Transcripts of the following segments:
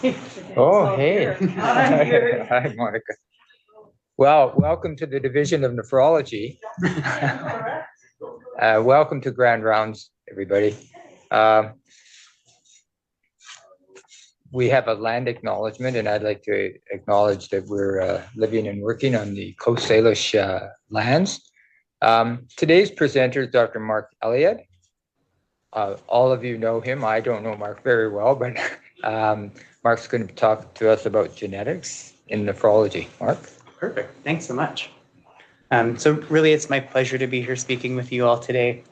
Oh, hey. Hi, Monica. Well, welcome to the Division of Nephrology. Welcome to Grand Rounds, everybody. We have a land acknowledgement, and I'd like to acknowledge that we're living and working on the Coast Salish lands. Today's presenter is Dr. Mark Elliot. All of you know him. I don't know Mark very well, but Mark's going to talk to us about genetics in nephrology. Mark? Perfect. Thanks so much. So really, it's my pleasure to be here speaking with you all today.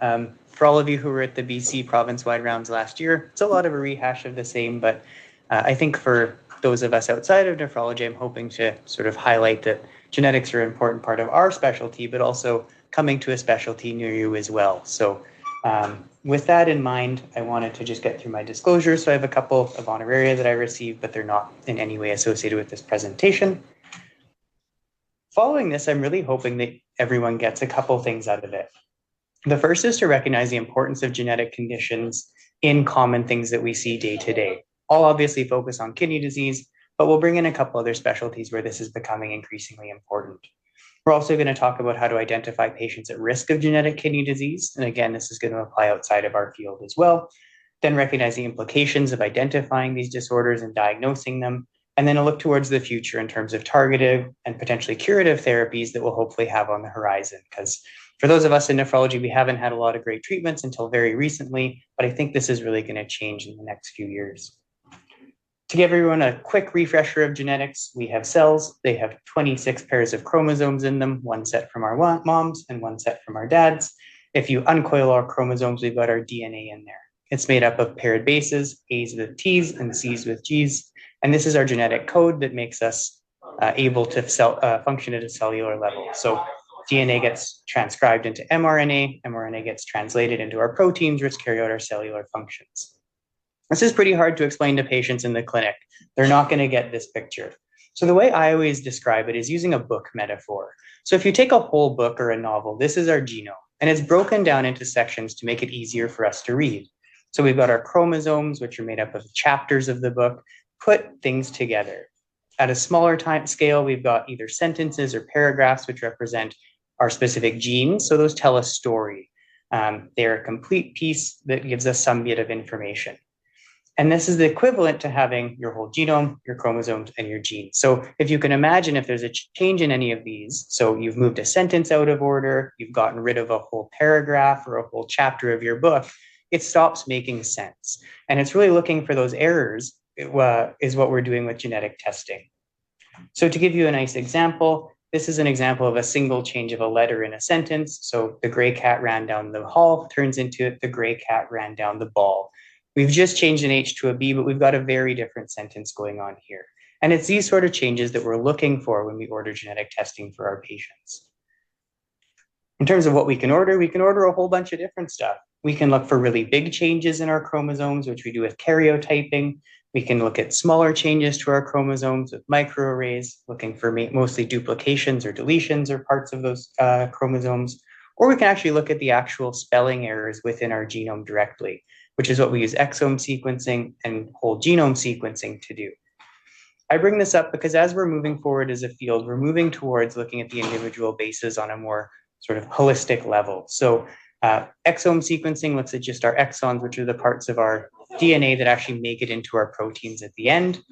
For all of you who were at the BC province-wide rounds last year, it's a lot of a rehash of the same, but I think for those of us outside of nephrology, I'm hoping to sort of highlight that genetics are an important part of our specialty, but also coming to a specialty near you as well. So with that in mind, I wanted to just get through my disclosure. So I have a couple of honoraria that I received, but they're not in any way associated with this presentation. Following this, I'm really hoping that everyone gets a couple things out of it. The first is to recognize the importance of genetic conditions in common things that we see day to day. I'll obviously focus on kidney disease, but we'll bring in a couple other specialties where this is becoming increasingly important. We're also going to talk about how to identify patients at risk of genetic kidney disease. And again, this is going to apply outside of our field as well. Then recognize the implications of identifying these disorders and diagnosing them. And then a look towards the future in terms of targeted and potentially curative therapies that we'll hopefully have on the horizon. Because for those of us in nephrology, we haven't had a lot of great treatments until very recently, but I think this is really going to change in the next few years. To give everyone a quick refresher of genetics, we have cells. They have 26 pairs of chromosomes in them, one set from our moms and one set from our dads. If you uncoil our chromosomes, we've got our DNA in there. It's made up of paired bases, A's with T's and C's with G's. And this is our genetic code that makes us able to function at a cellular level. So DNA gets transcribed into mRNA, mRNA gets translated into our proteins, which carry out our cellular functions. This is pretty hard to explain to patients in the clinic. They're not going to get this picture. So the way I always describe it is using a book metaphor. So if you take a whole book or a novel, this is our genome, and it's broken down into sections to make it easier for us to read. So we've got our chromosomes, which are made up of chapters of the book, put things together. At a smaller time scale, we've got either sentences or paragraphs, which represent our specific genes. So those tell a story. They're a complete piece that gives us some bit of information. And this is the equivalent to having your whole genome, your chromosomes, and your genes. So if you can imagine if there's a change in any of these, so you've moved a sentence out of order, you've gotten rid of a whole paragraph or a whole chapter of your book, it stops making sense. And it's really looking for those errors is what we're doing with genetic testing. So to give you a nice example, this is an example of a single change of a letter in a sentence. So the gray cat ran down the hall turns into the gray cat ran down the ball. We've just changed an H to a B, but we've got a very different sentence going on here. And it's these sort of changes that we're looking for when we order genetic testing for our patients. In terms of what we can order a whole bunch of different stuff. We can look for really big changes in our chromosomes, which we do with karyotyping. We can look at smaller changes to our chromosomes with microarrays, looking for mostly duplications or deletions or parts of those chromosomes. Or we can actually look at the actual spelling errors within our genome directly, which is what we use exome sequencing and whole genome sequencing to do. I bring this up because as we're moving forward as a field, we're moving towards looking at the individual bases on a more sort of holistic level. So exome sequencing looks at just our exons, which are the parts of our DNA that actually make it into our proteins at the end.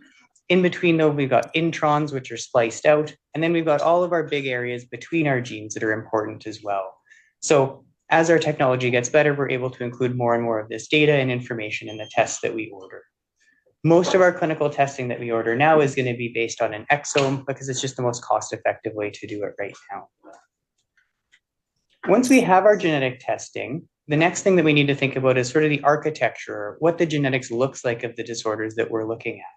In between though, we've got introns, which are spliced out. And then we've got all of our big areas between our genes that are important as well. So as our technology gets better, we're able to include more and more of this data and information in the tests that we order. Most of our clinical testing that we order now is going to be based on an exome because it's just the most cost-effective way to do it right now. Once we have our genetic testing, the next thing that we need to think about is sort of the architecture, what the genetics looks like of the disorders that we're looking at.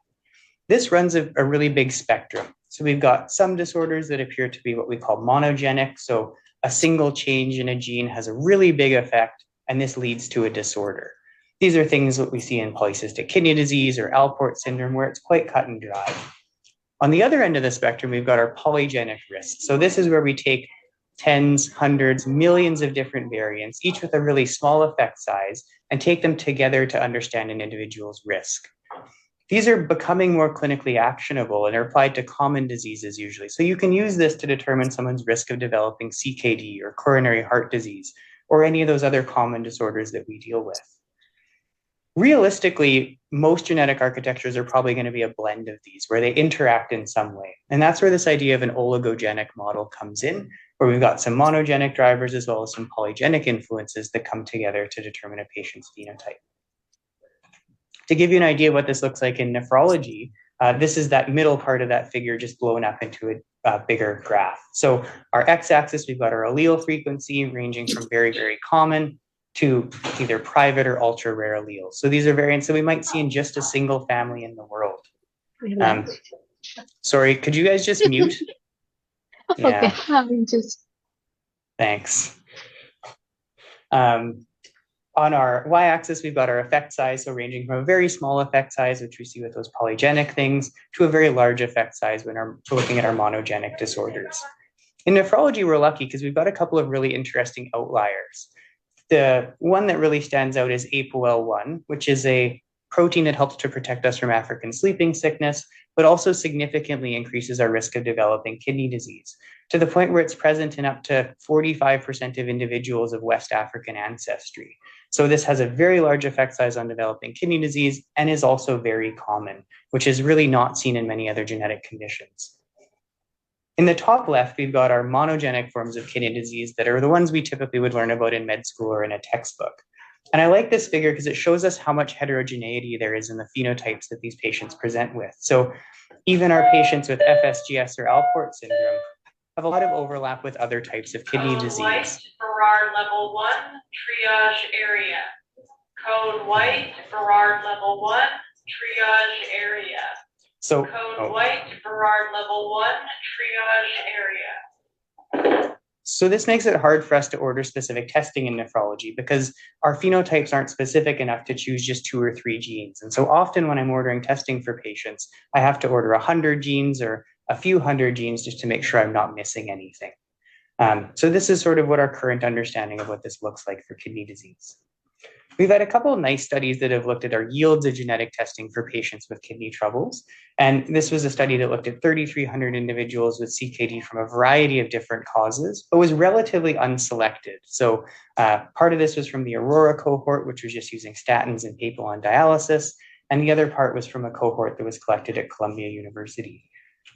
This runs a really big spectrum. So we've got some disorders that appear to be what we call monogenic. So a single change in a gene has a really big effect, and this leads to a disorder. These are things that we see in polycystic kidney disease or Alport syndrome, where it's quite cut and dry. On the other end of the spectrum, we've got our polygenic risk. So this is where we take tens, hundreds, millions of different variants, each with a really small effect size, and take them together to understand an individual's risk. These are becoming more clinically actionable and are applied to common diseases usually. So you can use this to determine someone's risk of developing CKD or coronary heart disease or any of those other common disorders that we deal with. Realistically, most genetic architectures are probably going to be a blend of these where they interact in some way. And that's where this idea of an oligogenic model comes in, where we've got some monogenic drivers as well as some polygenic influences that come together to determine a patient's phenotype. To give you an idea of what this looks like in nephrology, this is that middle part of that figure just blown up into a bigger graph. So our x-axis, we've got our allele frequency ranging from very, very common to either private or ultra rare alleles. So these are variants that we might see in just a single family in the world. Sorry, could you guys just mute? Okay, I'm just. Thanks. On our y-axis, we've got our effect size, so ranging from a very small effect size, which we see with those polygenic things, to a very large effect size when we're looking at our monogenic disorders. In nephrology, we're lucky because we've got a couple of really interesting outliers. The one that really stands out is ApoL1, which is a protein that helps to protect us from African sleeping sickness, but also significantly increases our risk of developing kidney disease, to the point where it's present in up to 45% of individuals of West African ancestry. So this has a very large effect size on developing kidney disease and is also very common, which is really not seen in many other genetic conditions. In the top left, we've got our monogenic forms of kidney disease that are the ones we typically would learn about in med school or in a textbook. And I like this figure because it shows us how much heterogeneity there is in the phenotypes that these patients present with. So even our patients with FSGS or Alport syndrome have a lot of overlap with other types of kidney disease. White Berard level 1 triage area. Code white Berard level 1 triage area. So Code white Berard level 1 triage area. So this makes it hard for us to order specific testing in nephrology because our phenotypes aren't specific enough to choose just 2 or 3 genes. And so often when I'm ordering testing for patients, I have to order 100 genes or a few hundred genes just to make sure I'm not missing anything. So this is sort of what our current understanding of what this looks like for kidney disease. We've had a couple of nice studies that have looked at our yields of genetic testing for patients with kidney troubles. And this was a study that looked at 3,300 individuals with CKD from a variety of different causes, but was relatively unselected. So part of this was from the Aurora cohort, which was just using statins and people on dialysis. And the other part was from a cohort that was collected at Columbia University.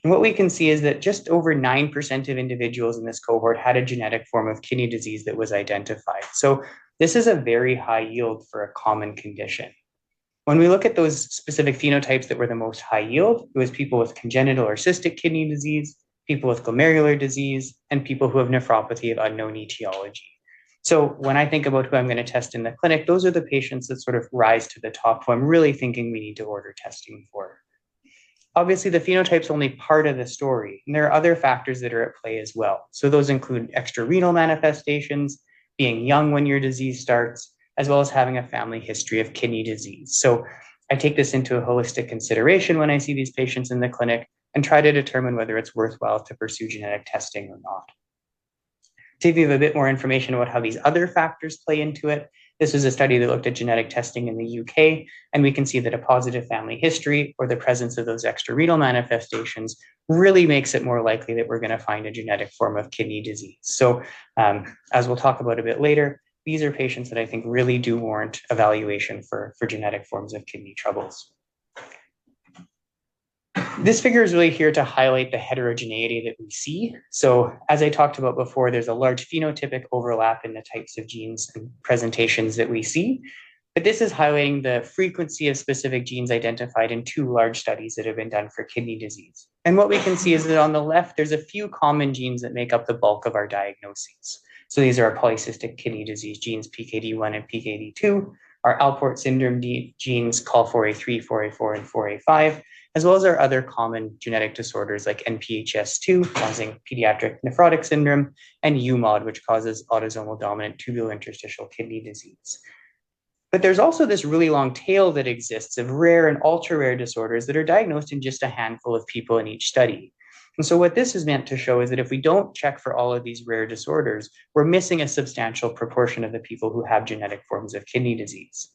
And what we can see is that just over 9% of individuals in this cohort had a genetic form of kidney disease that was identified. So this is a very high yield for a common condition. When we look at those specific phenotypes that were the most high yield, it was people with congenital or cystic kidney disease, people with glomerular disease, and people who have nephropathy of unknown etiology. So when I think about who I'm going to test in the clinic, those are the patients that sort of rise to the top who I'm really thinking we need to order testing for. Obviously, the phenotype's only part of the story, and there are other factors that are at play as well. So those include extrarenal manifestations, being young when your disease starts, as well as having a family history of kidney disease. So I take this into a holistic consideration when I see these patients in the clinic and try to determine whether it's worthwhile to pursue genetic testing or not. To give you a bit more information about how these other factors play into it, this was a study that looked at genetic testing in the UK, and we can see that a positive family history or the presence of those extrarenal manifestations really makes it more likely that we're going to find a genetic form of kidney disease. So as we'll talk about a bit later, these are patients that I think really do warrant evaluation for genetic forms of kidney troubles. This figure is really here to highlight the heterogeneity that we see. So as I talked about before, there's a large phenotypic overlap in the types of genes and presentations that we see. But this is highlighting the frequency of specific genes identified in 2 large studies that have been done for kidney disease. And what we can see is that on the left, there's a few common genes that make up the bulk of our diagnoses. So these are our polycystic kidney disease genes, PKD1 and PKD2, our Alport syndrome genes, COL4A3, 4A4, and 4A5, as well as our other common genetic disorders like NPHS2, causing pediatric nephrotic syndrome, and UMOD, which causes autosomal dominant tubulointerstitial kidney disease. But there's also this really long tail that exists of rare and ultra-rare disorders that are diagnosed in just a handful of people in each study. And so what this is meant to show is that if we don't check for all of these rare disorders, we're missing a substantial proportion of the people who have genetic forms of kidney disease.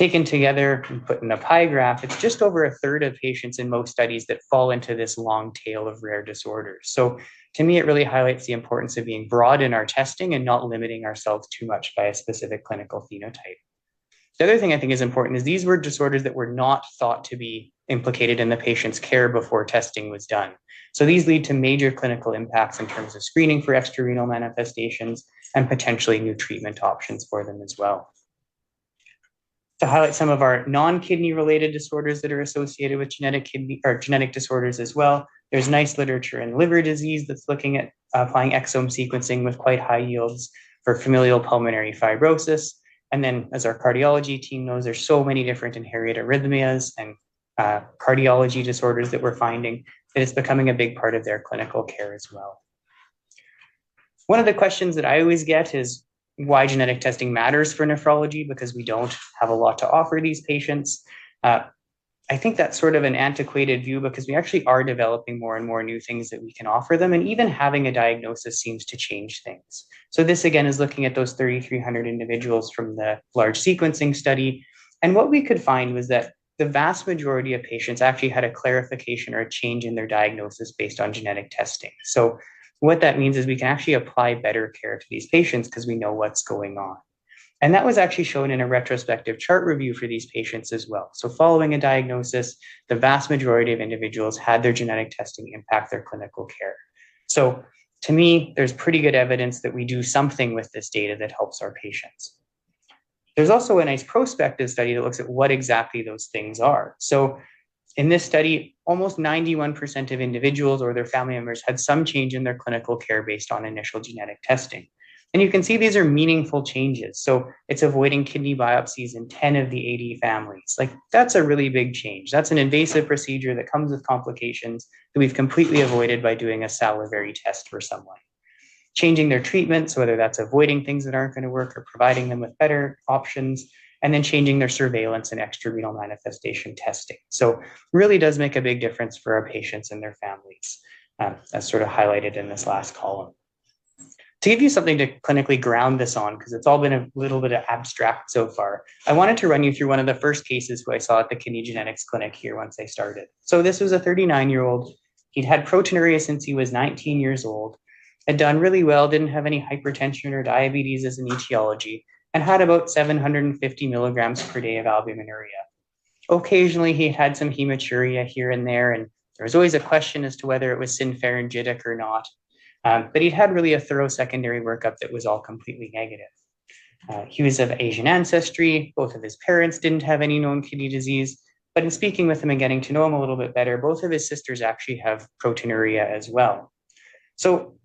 Taken together and put in a pie graph, it's just over a third of patients in most studies that fall into this long tail of rare disorders. So to me, it really highlights the importance of being broad in our testing and not limiting ourselves too much by a specific clinical phenotype. The other thing I think is important is these were disorders that were not thought to be implicated in the patient's care before testing was done. So these lead to major clinical impacts in terms of screening for extrarenal manifestations and potentially new treatment options for them as well. To highlight some of our non-kidney related disorders that are associated with genetic disorders as well, there's nice literature in liver disease that's looking at applying exome sequencing with quite high yields for familial pulmonary fibrosis. And then as our cardiology team knows, there's so many different inherited arrhythmias and cardiology disorders that we're finding that it's becoming a big part of their clinical care as well. One of the questions that I always get is why genetic testing matters for nephrology, because we don't have a lot to offer these patients. I think that's sort of an antiquated view because we actually are developing more and more new things that we can offer them. And even having a diagnosis seems to change things. So this again is looking at those 3,300 individuals from the large sequencing study. And what we could find was that the vast majority of patients actually had a clarification or a change in their diagnosis based on genetic testing. So what that means is we can actually apply better care to these patients because we know what's going on. And that was actually shown in a retrospective chart review for these patients as well. So following a diagnosis, the vast majority of individuals had their genetic testing impact their clinical care. So to me, there's pretty good evidence that we do something with this data that helps our patients. There's also a nice prospective study that looks at what exactly those things are. So in this study, almost 91% of individuals or their family members had some change in their clinical care based on initial genetic testing. And you can see these are meaningful changes. So it's avoiding kidney biopsies in 10 of the 80 families. Like that's a really big change. That's an invasive procedure that comes with complications that we've completely avoided by doing a salivary test for someone. Changing their treatments, whether that's avoiding things that aren't going to work or providing them with better options, and then changing their surveillance and extrarenal manifestation testing. So really does make a big difference for our patients and their families, as sort of highlighted in this last column. To give you something to clinically ground this on, because it's all been a little bit of abstract so far, I wanted to run you through one of the first cases who I saw at the kidney genetics clinic here once I started. So this was a 39-year-old. He'd had proteinuria since he was 19 years old, had done really well, didn't have any hypertension or diabetes as an etiology, and had about 750 milligrams per day of albuminuria. Occasionally, he had some hematuria here and there, and there was always a question as to whether it was synpharyngitic or not. But he'd had really a thorough secondary workup that was all completely negative. He was of Asian ancestry. Both of his parents didn't have any known kidney disease. But in speaking with him and getting to know him a little bit better, both of his sisters actually have proteinuria as well. So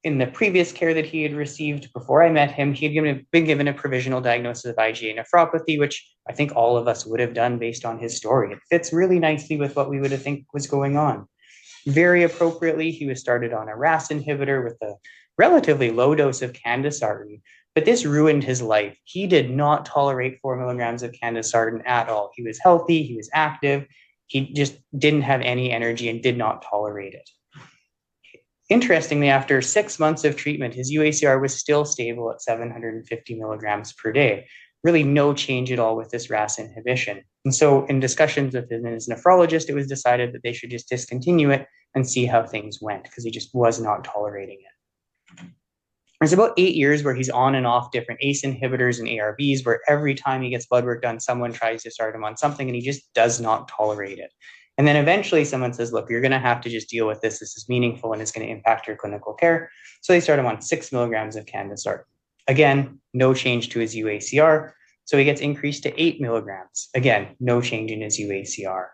in the previous care that he had received before I met him, he had been given a provisional diagnosis of IgA nephropathy, which I think all of us would have done based on his story. It fits really nicely with what we would have think was going on. Very appropriately, he was started on a RAS inhibitor with a relatively low dose of candesartan, but this ruined his life. He did not tolerate 4 milligrams of candesartan at all. He was healthy, he was active, he just didn't have any energy and did not tolerate it. Interestingly, after 6 months of treatment, his UACR was still stable at 750 milligrams per day. Really no change at all with this RAS inhibition. And so in discussions with his nephrologist, it was decided that they should just discontinue it and see how things went because he just was not tolerating it. There's about 8 years where he's on and off different ACE inhibitors and ARBs, where every time he gets blood work done, someone tries to start him on something and he just does not tolerate it. And then eventually someone says, look, you're going to have to just deal with this. This is meaningful and it's going to impact your clinical care. So they start him on 6 milligrams of candesartan. Again, no change to his UACR. So he gets increased to 8 milligrams. Again, no change in his UACR.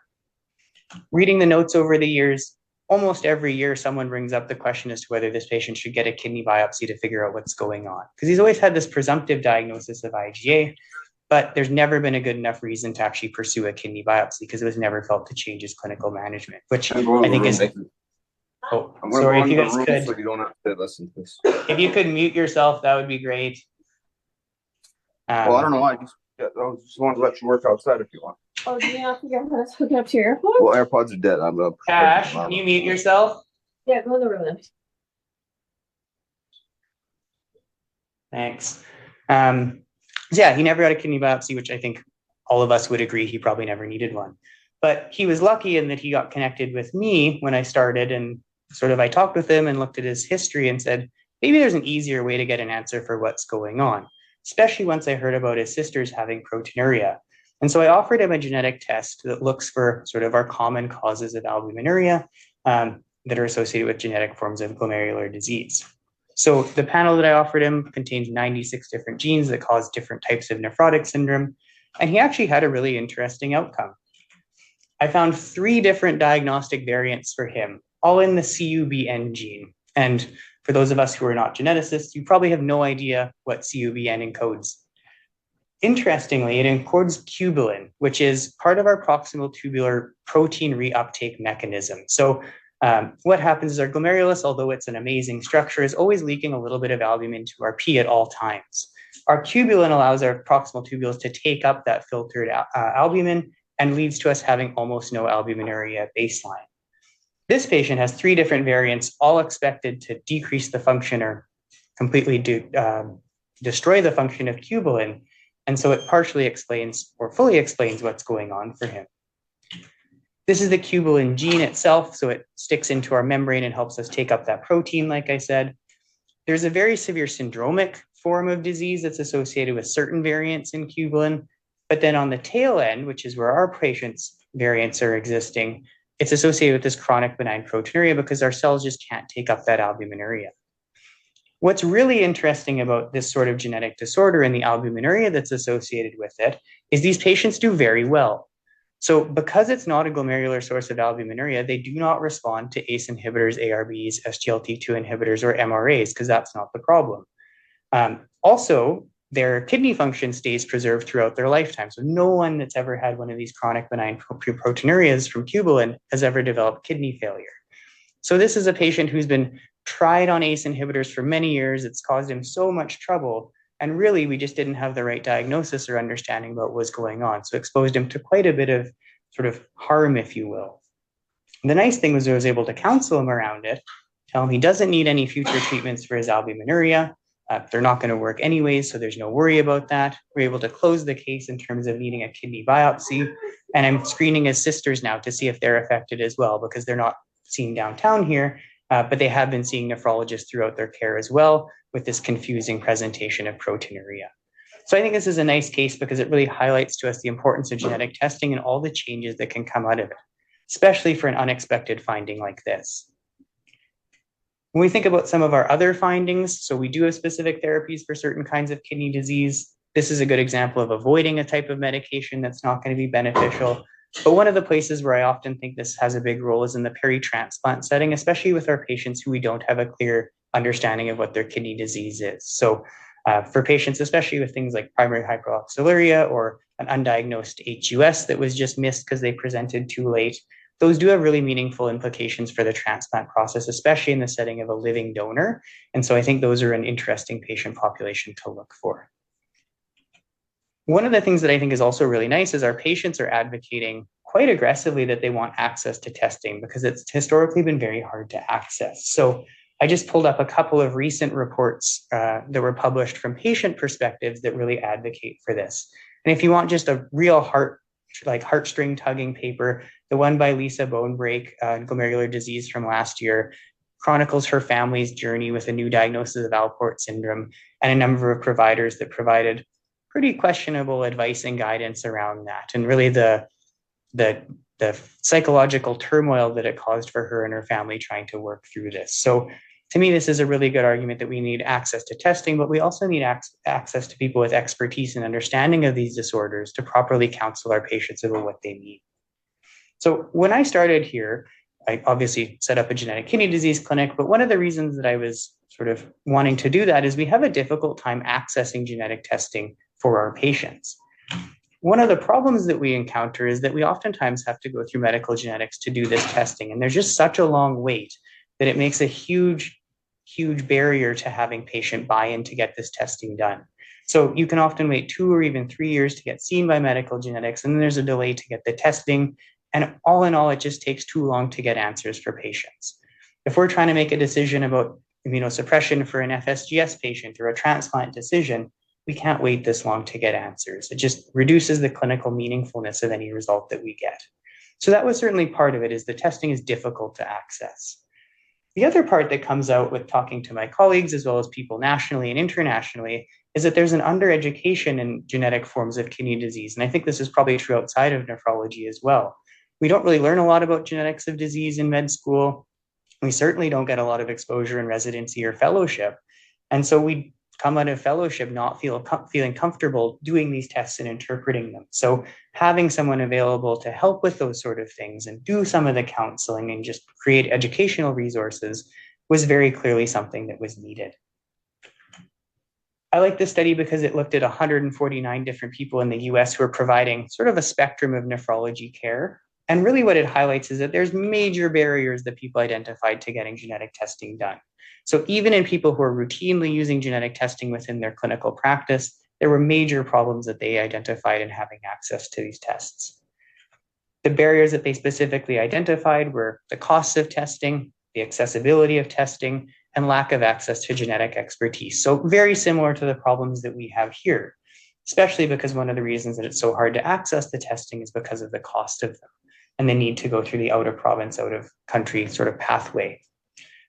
Reading the notes over the years, almost every year someone brings up the question as to whether this patient should get a kidney biopsy to figure out what's going on. Because he's always had this presumptive diagnosis of IgA, but there's never been a good enough reason to actually pursue a kidney biopsy because it was never felt to change his clinical management, which I think is... Oh, sorry, if you guys could... So you don't have to listen to this. If you could mute yourself, that would be great. Well, I don't know. I just wanted to let you work outside if you want. Oh, do you not figure out how to hook it up to your AirPods? Well, AirPods are dead. I'm up. Ash, can you mute yourself? Yeah, go in the room then. Thanks. Yeah, he never had a kidney biopsy, which I think all of us would agree he probably never needed one. But he was lucky in that he got connected with me when I started, and sort of I talked with him and looked at his history and said, maybe there's an easier way to get an answer for what's going on, especially once I heard about his sisters having proteinuria. And so I offered him a genetic test that looks for sort of our common causes of albuminuria that are associated with genetic forms of glomerular disease. So the panel that I offered him contains 96 different genes that cause different types of nephrotic syndrome. And he actually had a really interesting outcome. I found 3 different diagnostic variants for him, all in the CUBN gene. And for those of us who are not geneticists, you probably have no idea what CUBN encodes. Interestingly, it encodes cubilin, which is part of our proximal tubular protein reuptake mechanism. So what happens is our glomerulus, although it's an amazing structure, is always leaking a little bit of albumin to our pee at all times. Our cubilin allows our proximal tubules to take up that filtered albumin and leads to us having almost no albuminuria at baseline. This patient has 3 different variants, all expected to decrease the function or completely destroy the function of cubilin. And so it partially explains or fully explains what's going on for him. This is the cubilin gene itself, so it sticks into our membrane and helps us take up that protein, like I said. There's a very severe syndromic form of disease that's associated with certain variants in cubilin, but then on the tail end, which is where our patients' variants are existing, it's associated with this chronic benign proteinuria because our cells just can't take up that albuminuria. What's really interesting about this sort of genetic disorder and the albuminuria that's associated with it is these patients do very well. So because it's not a glomerular source of albuminuria, they do not respond to ACE inhibitors, ARBs, SGLT2 inhibitors, or MRAs, because that's not the problem. Also, their kidney function stays preserved throughout their lifetime. So no one that's ever had one of these chronic benign proteinurias from cubilin has ever developed kidney failure. So this is a patient who's been tried on ACE inhibitors for many years. It's caused him so much trouble. And really, we just didn't have the right diagnosis or understanding about what was going on. So exposed him to quite a bit of sort of harm, if you will. And the nice thing was I was able to counsel him around it, tell him he doesn't need any future treatments for his albuminuria. They're not going to work anyways, so there's no worry about that. We're able to close the case in terms of needing a kidney biopsy. And I'm screening his sisters now to see if they're affected as well, because they're not seen downtown here, but they have been seeing nephrologists throughout their care as well with this confusing presentation of proteinuria. So I think this is a nice case because it really highlights to us the importance of genetic testing and all the changes that can come out of it, especially for an unexpected finding like this. When we think about some of our other findings, so we do have specific therapies for certain kinds of kidney disease. This is a good example of avoiding a type of medication that's not going to be beneficial. But one of the places where I often think this has a big role is in the peri-transplant setting, especially with our patients who we don't have a clear understanding of what their kidney disease is. So for patients, especially with things like primary hyperoxaluria or an undiagnosed HUS that was just missed because they presented too late, those do have really meaningful implications for the transplant process, especially in the setting of a living donor. And so I think those are an interesting patient population to look for. One of the things that I think is also really nice is our patients are advocating quite aggressively that they want access to testing because it's historically been very hard to access. So I just pulled up a couple of recent reports that were published from patient perspectives that really advocate for this. And if you want just a real heartstring tugging paper, the one by Lisa Bonebreak, glomerular disease from last year, chronicles her family's journey with a new diagnosis of Alport syndrome and a number of providers that provided pretty questionable advice and guidance around that, and really the psychological turmoil that it caused for her and her family trying to work through this. So to me, this is a really good argument that we need access to testing, but we also need access to people with expertise and understanding of these disorders to properly counsel our patients about what they need. So when I started here, I obviously set up a genetic kidney disease clinic, but one of the reasons that I was sort of wanting to do that is we have a difficult time accessing genetic testing for our patients. One of the problems that we encounter is that we oftentimes have to go through medical genetics to do this testing, and there's just such a long wait that it makes a huge barrier to having patient buy-in to get this testing done. So you can often wait 2 or even 3 years to get seen by medical genetics, and then there's a delay to get the testing. And all in all, it just takes too long to get answers for patients. If we're trying to make a decision about immunosuppression for an FSGS patient or a transplant decision, we can't wait this long to get answers. It just reduces the clinical meaningfulness of any result that we get. So that was certainly part of it, is the testing is difficult to access. The other part that comes out with talking to my colleagues, as well as people nationally and internationally, is that there's an undereducation in genetic forms of kidney disease. And I think this is probably true outside of nephrology as well. We don't really learn a lot about genetics of disease in med school. We certainly don't get a lot of exposure in residency or fellowship. And so we come out of fellowship not feeling comfortable doing these tests and interpreting them. So having someone available to help with those sort of things and do some of the counseling and just create educational resources was very clearly something that was needed. I like this study because it looked at 149 different people in the US who are providing sort of a spectrum of nephrology care. And really what it highlights is that there's major barriers that people identified to getting genetic testing done. So even in people who are routinely using genetic testing within their clinical practice, there were major problems that they identified in having access to these tests. The barriers that they specifically identified were the costs of testing, the accessibility of testing, and lack of access to genetic expertise. So very similar to the problems that we have here, especially because one of the reasons that it's so hard to access the testing is because of the cost of them and the need to go through the out of province, out of country sort of pathway.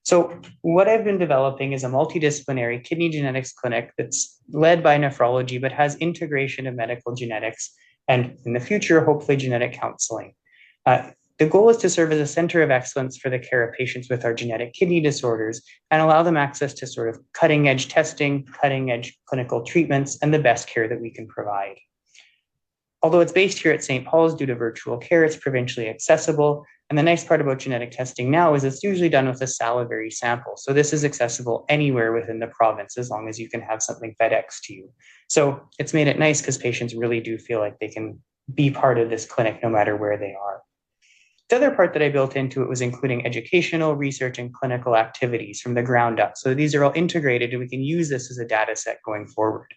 So what I've been developing is a multidisciplinary kidney genetics clinic that's led by nephrology, but has integration of medical genetics and in the future, hopefully genetic counseling. The goal is to serve as a center of excellence for the care of patients with our genetic kidney disorders and allow them access to sort of cutting edge testing, cutting edge clinical treatments, and the best care that we can provide. Although it's based here at St. Paul's due to virtual care, it's provincially accessible. And the nice part about genetic testing now is it's usually done with a salivary sample. So this is accessible anywhere within the province as long as you can have something FedEx to you. So it's made it nice because patients really do feel like they can be part of this clinic no matter where they are. The other part that I built into it was including educational, research, and clinical activities from the ground up. So these are all integrated and we can use this as a data set going forward.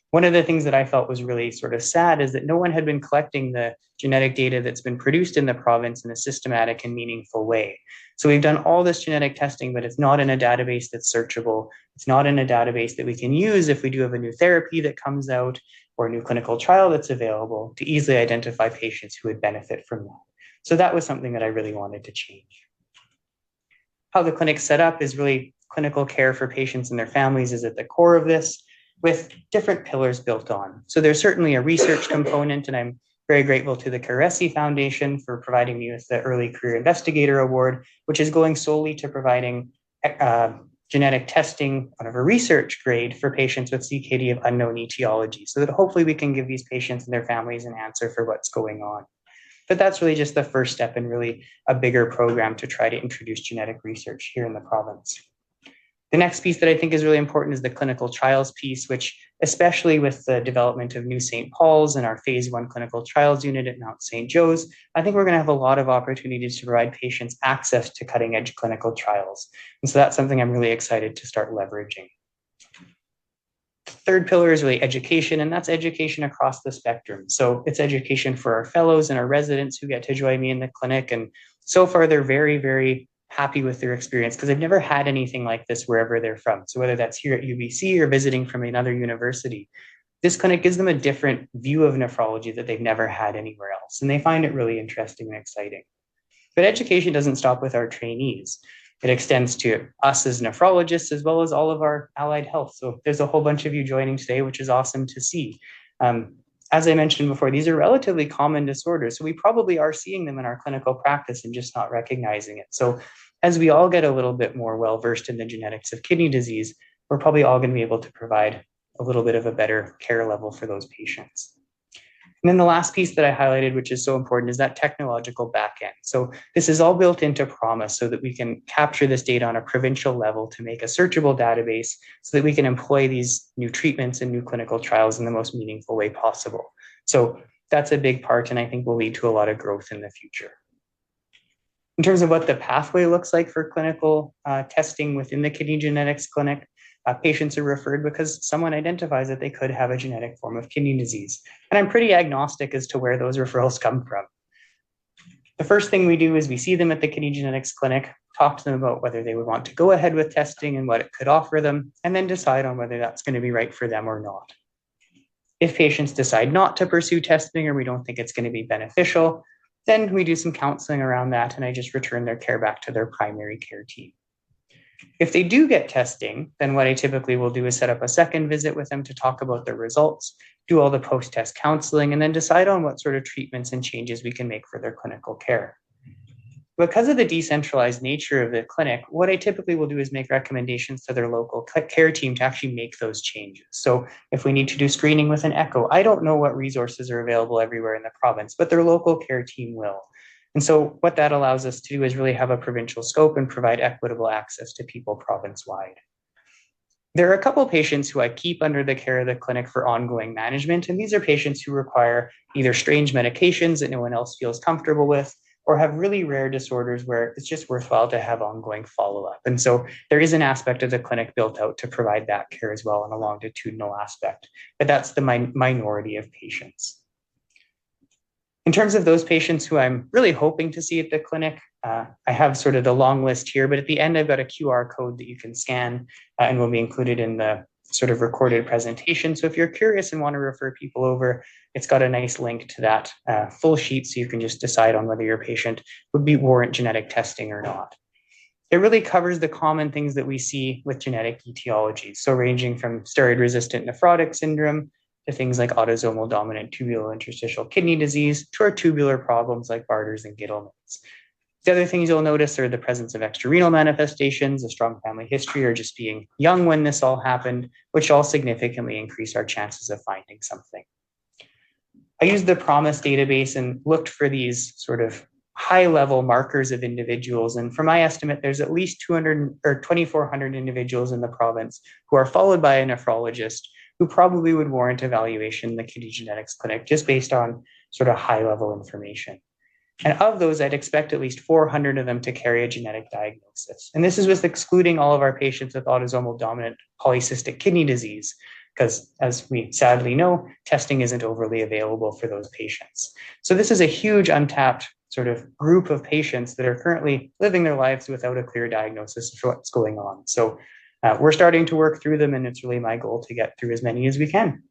One of the things that I felt was really sort of sad is that no one had been collecting the genetic data that's been produced in the province in a systematic and meaningful way. So we've done all this genetic testing, but it's not in a database that's searchable. It's not in a database that we can use if we do have a new therapy that comes out or a new clinical trial that's available to easily identify patients who would benefit from that. So that was something that I really wanted to change. How the clinic's set up is really clinical care for patients and their families is at the core of this, with different pillars built on. So there's certainly a research component, and I'm very grateful to the Caresi Foundation for providing me with the Early Career Investigator Award, which is going solely to providing genetic testing out of a research grade for patients with CKD of unknown etiology, so that hopefully we can give these patients and their families an answer for what's going on. But that's really just the first step in really a bigger program to try to introduce genetic research here in the province. The next piece that I think is really important is the clinical trials piece, which especially with the development of new St. Paul's and our phase 1 clinical trials unit at Mount St. Joe's, I think we're going to have a lot of opportunities to provide patients access to cutting edge clinical trials. And so that's something I'm really excited to start leveraging. The third pillar is really education, and that's education across the spectrum. So it's education for our fellows and our residents who get to join me in the clinic. And so far, they're very, very happy with their experience because they've never had anything like this wherever they're from. So whether that's here at UBC or visiting from another university, this clinic gives them a different view of nephrology that they've never had anywhere else. And they find it really interesting and exciting. But education doesn't stop with our trainees. It extends to us as nephrologists, as well as all of our allied health. So there's a whole bunch of you joining today, which is awesome to see. As I mentioned before, these are relatively common disorders. So we probably are seeing them in our clinical practice and just not recognizing it. So as we all get a little bit more well-versed in the genetics of kidney disease, we're probably all going to be able to provide a little bit of a better care level for those patients. And then the last piece that I highlighted, which is so important, is that technological backend. So this is all built into Promise so that we can capture this data on a provincial level to make a searchable database so that we can employ these new treatments and new clinical trials in the most meaningful way possible. So that's a big part, and I think will lead to a lot of growth in the future. In terms of what the pathway looks like for clinical testing within the kidney genetics clinic, patients are referred because someone identifies that they could have a genetic form of kidney disease. And I'm pretty agnostic as to where those referrals come from. The first thing we do is we see them at the kidney genetics clinic, talk to them about whether they would want to go ahead with testing and what it could offer them, and then decide on whether that's going to be right for them or not. If patients decide not to pursue testing or we don't think it's going to be beneficial, then we do some counseling around that and I just return their care back to their primary care team. If they do get testing, then what I typically will do is set up a second visit with them to talk about their results, do all the post-test counseling, and then decide on what sort of treatments and changes we can make for their clinical care. Because of the decentralized nature of the clinic, what I typically will do is make recommendations to their local care team to actually make those changes. So if we need to do screening with an echo, I don't know what resources are available everywhere in the province, but their local care team will. And so what that allows us to do is really have a provincial scope and provide equitable access to people province-wide. There are a couple of patients who I keep under the care of the clinic for ongoing management, and these are patients who require either strange medications that no one else feels comfortable with, or have really rare disorders where it's just worthwhile to have ongoing follow-up. And so there is an aspect of the clinic built out to provide that care as well, and a longitudinal aspect, but that's the minority of patients. In terms of those patients who I'm really hoping to see at the clinic, I have sort of the long list here, but at the end I've got a QR code that you can scan and will be included in the sort of recorded presentation. So if you're curious and want to refer people over, it's got a nice link to that full sheet so you can just decide on whether your patient would warrant genetic testing or not. It really covers the common things that we see with genetic etiologies. So ranging from steroid-resistant nephrotic syndrome to things like autosomal dominant tubulointerstitial kidney disease to our tubular problems like Barter's and Gittleman's. The other things you'll notice are the presence of extrarenal manifestations, a strong family history, or just being young when this all happened, which all significantly increase our chances of finding something. I used the PROMIS database and looked for these sort of high-level markers of individuals. And for my estimate, there's at least 200 or 2,400 individuals in the province who are followed by a nephrologist who probably would warrant evaluation in the kidney genetics clinic just based on sort of high-level information. And of those, I'd expect at least 400 of them to carry a genetic diagnosis. And this is with excluding all of our patients with autosomal dominant polycystic kidney disease, because as we sadly know, testing isn't overly available for those patients. So this is a huge untapped sort of group of patients that are currently living their lives without a clear diagnosis of what's going on. So we're starting to work through them, and it's really my goal to get through as many as we can.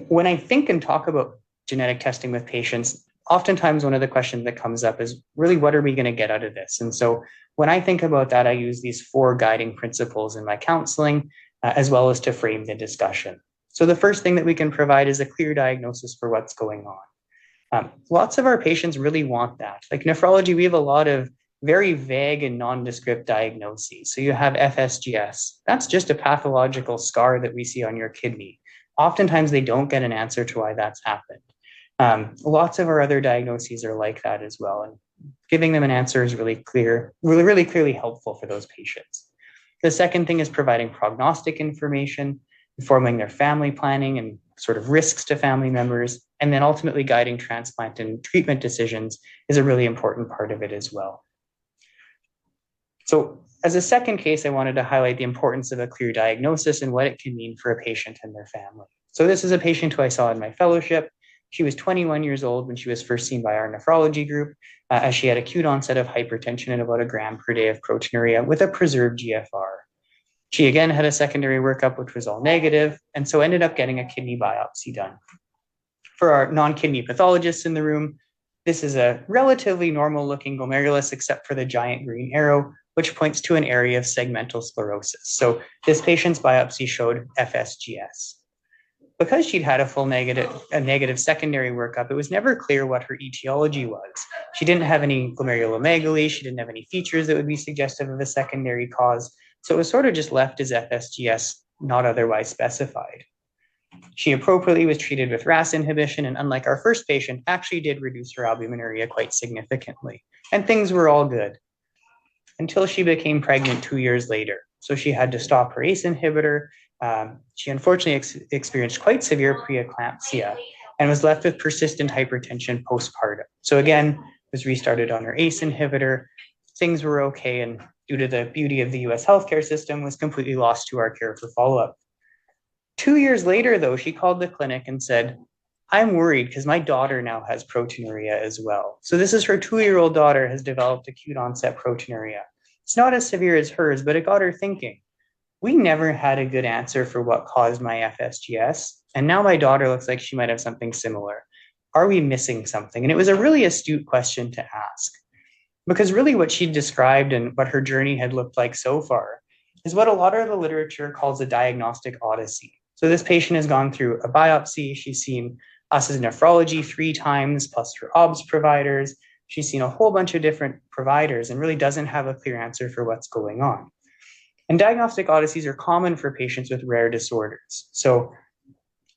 When I think and talk about genetic testing with patients, oftentimes one of the questions that comes up is really, what are we going to get out of this? And so when I think about that, I use these 4 guiding principles in my counseling, as well as to frame the discussion. So the first thing that we can provide is a clear diagnosis for what's going on. Lots of our patients really want that. Like nephrology, we have a lot of very vague and nondescript diagnoses. So you have FSGS. That's just a pathological scar that we see on your kidney. Oftentimes they don't get an answer to why that's happened. Lots of our other diagnoses are like that as well. And giving them an answer is really clearly helpful for those patients. The second thing is providing prognostic information, informing their family planning and sort of risks to family members, and then ultimately guiding transplant and treatment decisions is a really important part of it as well. So as a second case, I wanted to highlight the importance of a clear diagnosis and what it can mean for a patient and their family. So this is a patient who I saw in my fellowship. She was 21 years old when she was first seen by our nephrology group, as she had acute onset of hypertension and about 1 gram per day of proteinuria with a preserved GFR. She again had a secondary workup, which was all negative, and so ended up getting a kidney biopsy done. For our non-kidney pathologists in the room, this is a relatively normal looking glomerulus, except for the giant green arrow, which points to an area of segmental sclerosis. So this patient's biopsy showed FSGS. Because she'd had a negative secondary workup, it was never clear what her etiology was. She didn't have any glomerulomegaly. She didn't have any features that would be suggestive of a secondary cause. So it was sort of just left as FSGS, not otherwise specified. She appropriately was treated with RAS inhibition, and unlike our first patient, actually did reduce her albuminuria quite significantly. And things were all good until she became pregnant 2 years later. So she had to stop her ACE inhibitor. She unfortunately experienced quite severe preeclampsia and was left with persistent hypertension postpartum. So again, was restarted on her ACE inhibitor. Things were okay, and due to the beauty of the US healthcare system, was completely lost to our care for follow-up. 2 years later, though, she called the clinic and said, I'm worried because my daughter now has proteinuria as well. So this is her 2-year-old daughter has developed acute onset proteinuria. It's not as severe as hers, but it got her thinking. we never had a good answer for what caused my FSGS. And now my daughter looks like she might have something similar. Are we missing something? And it was a really astute question to ask, because really what she described and what her journey had looked like so far is what a lot of the literature calls a diagnostic odyssey. So this patient has gone through a biopsy. She's seen us as nephrology 3 times, plus her OBS providers. She's seen a whole bunch of different providers and really doesn't have a clear answer for what's going on. And diagnostic odysseys are common for patients with rare disorders. So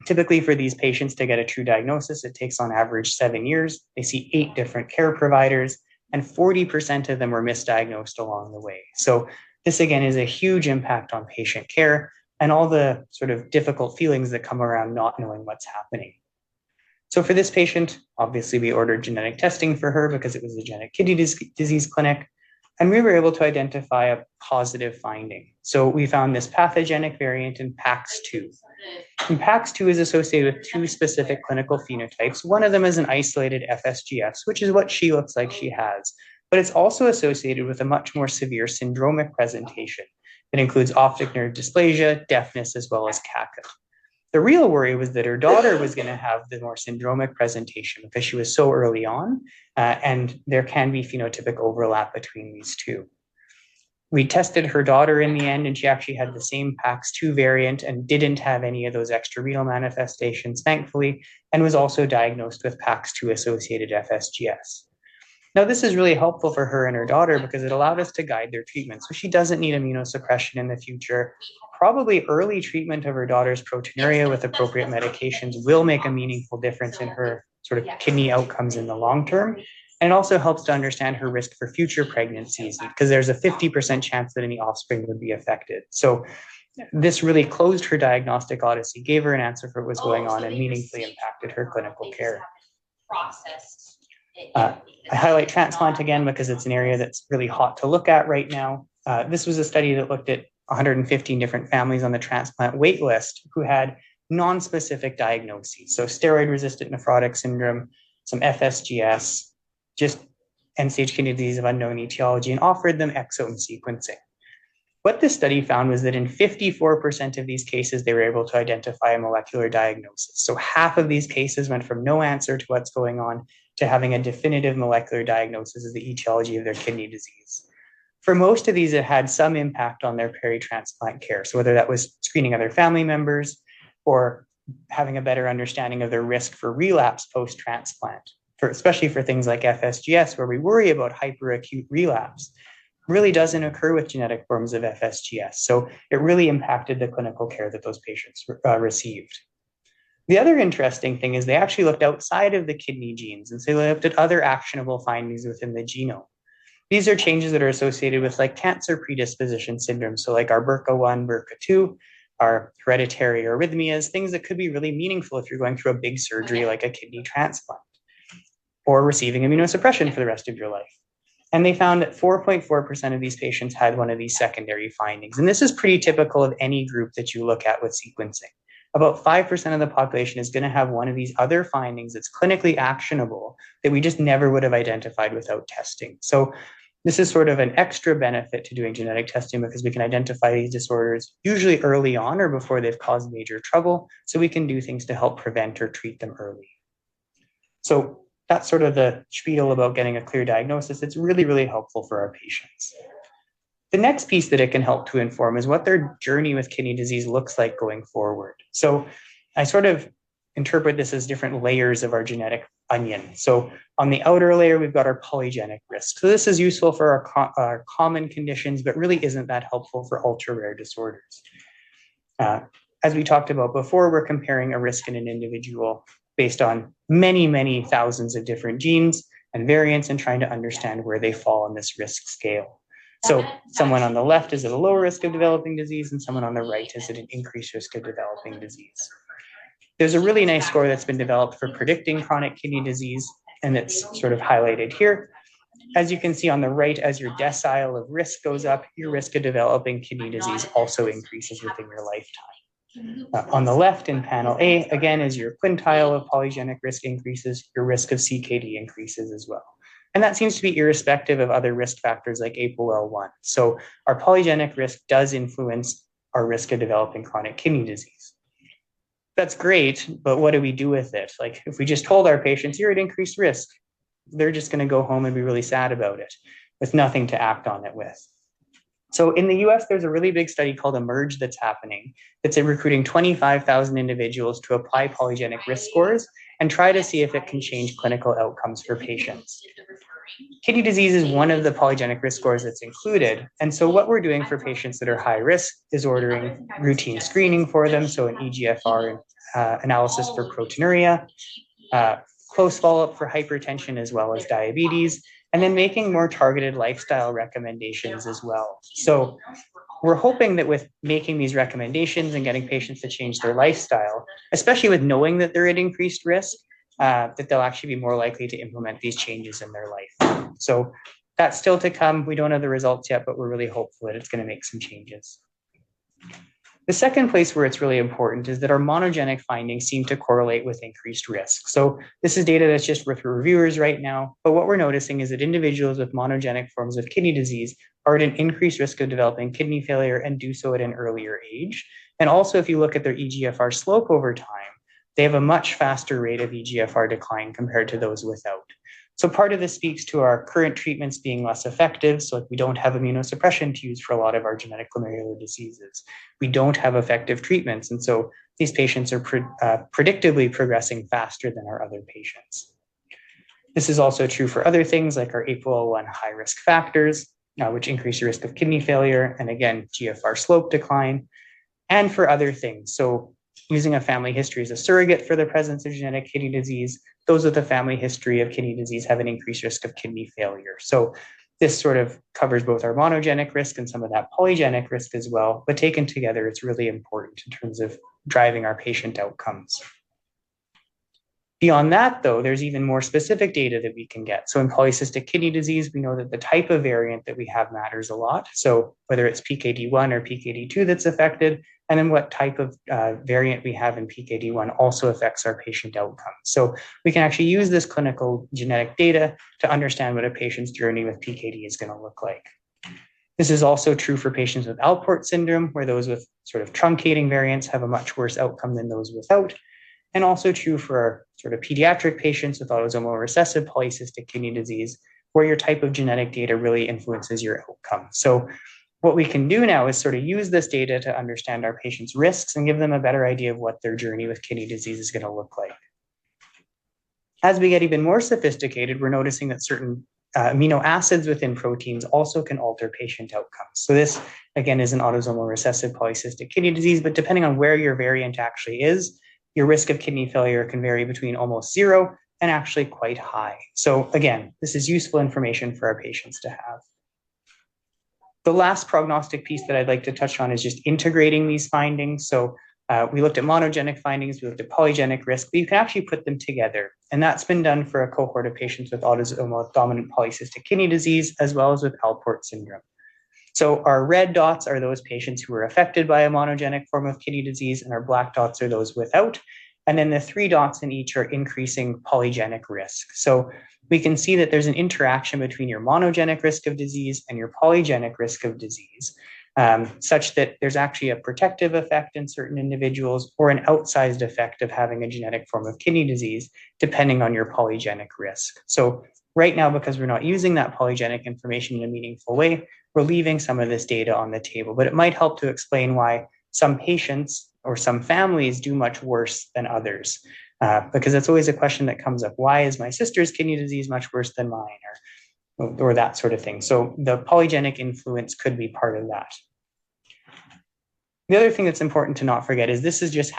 typically for these patients to get a true diagnosis, it takes on average 7 years. They see 8 different care providers, and 40% of them were misdiagnosed along the way. So this, again, is a huge impact on patient care and all the sort of difficult feelings that come around not knowing what's happening. So for this patient, obviously we ordered genetic testing for her because it was a genetic kidney disease clinic, and we were able to identify a positive finding. So we found this pathogenic variant in PAX2. And PAX2 is associated with 2 specific clinical phenotypes. One of them is an isolated FSGS, which is what she looks like she has, but it's also associated with a much more severe syndromic presentation that includes optic nerve dysplasia, deafness, as well as CACA. The real worry was that her daughter was going to have the more syndromic presentation because she was so early on, and there can be phenotypic overlap between these 2. We tested her daughter in the end, and she actually had the same PAX2 variant and didn't have any of those extrarenal manifestations, thankfully, and was also diagnosed with PAX2 associated FSGS. Now, this is really helpful for her and her daughter because it allowed us to guide their treatment. So she doesn't need immunosuppression in the future. Probably early treatment of her daughter's proteinuria with appropriate medications will make a meaningful difference in her sort of kidney outcomes in the long term. And it also helps to understand her risk for future pregnancies because there's a 50% chance that any offspring would be affected. So this really closed her diagnostic odyssey, gave her an answer for what was going on, and meaningfully impacted her clinical care. I highlight transplant again because it's an area that's really hot to look at right now. This was a study that looked at 115 different families on the transplant wait list who had non-specific diagnoses. So steroid-resistant nephrotic syndrome, some FSGS, just end-stage kidney disease of unknown etiology, and offered them exome sequencing. What this study found was that in 54% of these cases, they were able to identify a molecular diagnosis. So half of these cases went from no answer to what's going on to having a definitive molecular diagnosis of the etiology of their kidney disease. For most of these, it had some impact on their peri-transplant care. So whether that was screening other family members or having a better understanding of their risk for relapse post-transplant, especially for things like FSGS, where we worry about hyperacute relapse, really doesn't occur with genetic forms of FSGS. So it really impacted the clinical care that those patients received. The other interesting thing is they actually looked outside of the kidney genes, and so they looked at other actionable findings within the genome. These are changes that are associated with like cancer predisposition syndrome. So like our BRCA1, BRCA2, our hereditary arrhythmias, things that could be really meaningful if you're going through a big surgery like a kidney transplant or receiving immunosuppression for the rest of your life. And they found that 4.4% of these patients had one of these secondary findings. And this is pretty typical of any group that you look at with sequencing. About 5% of the population is going to have one of these other findings that's clinically actionable that we just never would have identified without testing. So this is sort of an extra benefit to doing genetic testing because we can identify these disorders usually early on or before they've caused major trouble, so we can do things to help prevent or treat them early. So that's sort of the spiel about getting a clear diagnosis. It's really, really helpful for our patients. The next piece that it can help to inform is what their journey with kidney disease looks like going forward. So I sort of interpret this as different layers of our genetic onion. So on the outer layer, we've got our polygenic risk. So this is useful for our common conditions, but really isn't that helpful for ultra-rare disorders. As we talked about before, we're comparing a risk in an individual based on many, many thousands of different genes and variants and trying to understand where they fall on this risk scale. So someone on the left is at a lower risk of developing disease and someone on the right is at an increased risk of developing disease. There's a really nice score that's been developed for predicting chronic kidney disease, and it's sort of highlighted here. As you can see on the right, as your decile of risk goes up, your risk of developing kidney disease also increases within your lifetime. On the left in panel A, again, as your quintile of polygenic risk increases, your risk of CKD increases as well. And that seems to be irrespective of other risk factors like APOL1. So our polygenic risk does influence our risk of developing chronic kidney disease. That's great, but what do we do with it? Like if we just told our patients, you're at increased risk, they're just going to go home and be really sad about it with nothing to act on it with. So in the US, there's a really big study called Emerge that's happening. It's recruiting 25,000 individuals to apply polygenic risk scores and try to see if it can change clinical outcomes for patients. Kidney disease is one of the polygenic risk scores that's included. And so what we're doing for patients that are high risk is ordering routine screening for them. So an EGFR analysis for proteinuria, close follow-up for hypertension as well as diabetes, and then making more targeted lifestyle recommendations as well. So we're hoping that with making these recommendations and getting patients to change their lifestyle, especially with knowing that they're at increased risk, that they'll actually be more likely to implement these changes in their life. So that's still to come. We don't have the results yet, but we're really hopeful that it's going to make some changes. The second place where it's really important is that our monogenic findings seem to correlate with increased risk. So this is data that's just with reviewers right now, but what we're noticing is that individuals with monogenic forms of kidney disease are at an increased risk of developing kidney failure and do so at an earlier age. And also, if you look at their EGFR slope over time, they have a much faster rate of EGFR decline compared to those without. So part of this speaks to our current treatments being less effective. So we don't have immunosuppression to use for a lot of our genetic glomerular diseases. We don't have effective treatments. And so these patients are predictably progressing faster than our other patients. This is also true for other things like our APOL1 high risk factors, which increase the risk of kidney failure. And again, GFR slope decline, and for other things. So using a family history as a surrogate for the presence of genetic kidney disease, those with a family history of kidney disease have an increased risk of kidney failure. So this sort of covers both our monogenic risk and some of that polygenic risk as well, but taken together, it's really important in terms of driving our patient outcomes. Beyond that, though, there's even more specific data that we can get. So in polycystic kidney disease, we know that the type of variant that we have matters a lot. So whether it's PKD1 or PKD2 that's affected, and then what type of variant we have in PKD1 also affects our patient outcomes. So we can actually use this clinical genetic data to understand what a patient's journey with PKD is going to look like. This is also true for patients with Alport syndrome, where those with sort of truncating variants have a much worse outcome than those without. And also true for our sort of pediatric patients with autosomal recessive polycystic kidney disease, where your type of genetic data really influences your outcome. So what we can do now is sort of use this data to understand our patients' risks and give them a better idea of what their journey with kidney disease is going to look like. As we get even more sophisticated, we're noticing that certain amino acids within proteins also can alter patient outcomes. So this, again, is an autosomal recessive polycystic kidney disease, but depending on where your variant actually is, your risk of kidney failure can vary between almost zero and actually quite high. So again, this is useful information for our patients to have. The last prognostic piece that I'd like to touch on is just integrating these findings. So we looked at monogenic findings, we looked at polygenic risk, but you can actually put them together. And that's been done for a cohort of patients with autosomal dominant polycystic kidney disease, as well as with Alport syndrome. So our red dots are those patients who were affected by a monogenic form of kidney disease, and our black dots are those without. And then the 3 dots in each are increasing polygenic risk. So we can see that there's an interaction between your monogenic risk of disease and your polygenic risk of disease, such that there's actually a protective effect in certain individuals or an outsized effect of having a genetic form of kidney disease, depending on your polygenic risk. So right now, because we're not using that polygenic information in a meaningful way, we're leaving some of this data on the table, but it might help to explain why some patients or some families do much worse than others. Because that's always a question that comes up. Why is my sister's kidney disease much worse than mine, or that sort of thing? So the polygenic influence could be part of that. The other thing that's important to not forget is this is just